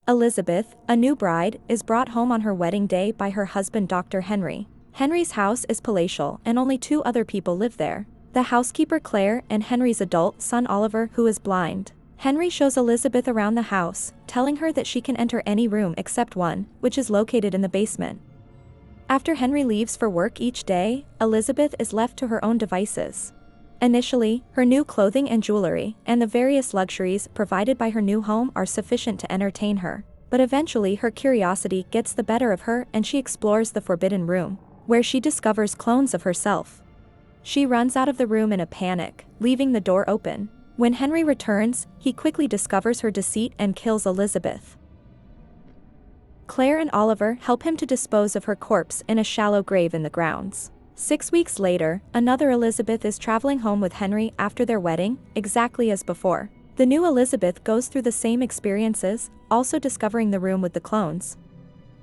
Elizabeth, a new bride, is brought home on her wedding day by her husband Dr. Henry. Henry's house is palatial and only 2 other people live there. The housekeeper Claire and Henry's adult son Oliver, who is blind. Henry shows Elizabeth around the house, telling her that she can enter any room except one, which is located in the basement. After Henry leaves for work each day, Elizabeth is left to her own devices. Initially, her new clothing and jewelry, and the various luxuries provided by her new home are sufficient to entertain her. But eventually her curiosity gets the better of her and she explores the forbidden room, where she discovers clones of herself. She runs out of the room in a panic, leaving the door open. When Henry returns, he quickly discovers her deceit and kills Elizabeth. Claire and Oliver help him to dispose of her corpse in a shallow grave in the grounds. 6 weeks later, another Elizabeth is traveling home with Henry after their wedding, exactly as before. The new Elizabeth goes through the same experiences, also discovering the room with the clones.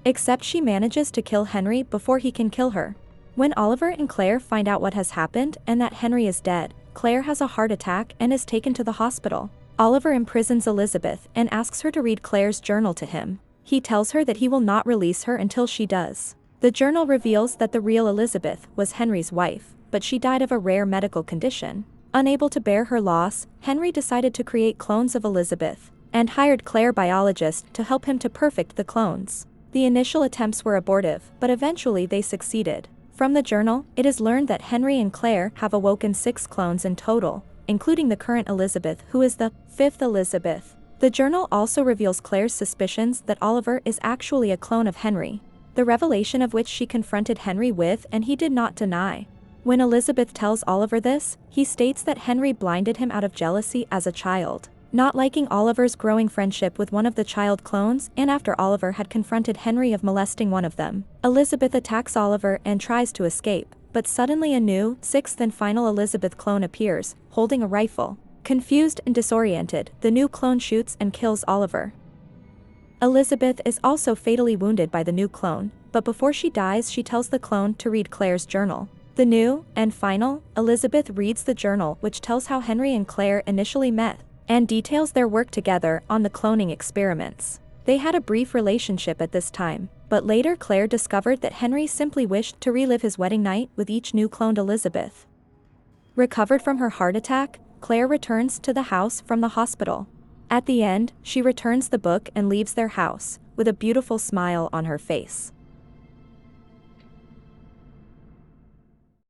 Except she manages to kill Henry before he can kill her. When Oliver and Claire find out what has happened and that Henry is dead, Claire has a heart attack and is taken to the hospital. Oliver imprisons Elizabeth and asks her to read Claire's journal to him. He tells her that he will not release her until she does. The journal reveals that the real Elizabeth was Henry's wife, but she died of a rare medical condition. Unable to bear her loss, Henry decided to create clones of Elizabeth, and hired Claire biologists to help him to perfect the clones. The initial attempts were abortive, but eventually they succeeded. From the journal, it is learned that Henry and Claire have awoken 6 clones in total, including the current Elizabeth, who is the 5th Elizabeth. The journal also reveals Claire's suspicions that Oliver is actually a clone of Henry, the revelation of which she confronted Henry with and he did not deny. When Elizabeth tells Oliver this, he states that Henry blinded him out of jealousy as a child, not liking Oliver's growing friendship with one of the child clones, and after Oliver had confronted Henry of molesting one of them, Elizabeth attacks Oliver and tries to escape, but suddenly a new, 6th and final Elizabeth clone appears, holding a rifle. Confused and disoriented, the new clone shoots and kills Oliver. Elizabeth is also fatally wounded by the new clone, but before she dies she tells the clone to read Claire's journal. The new, and final, Elizabeth reads the journal, which tells how Henry and Claire initially met, and details their work together on the cloning experiments. They had a brief relationship at this time, but later Claire discovered that Henry simply wished to relive his wedding night with each new cloned Elizabeth. Recovered from her heart attack, Claire returns to the house from the hospital. At the end, she returns the book and leaves their house, with a beautiful smile on her face.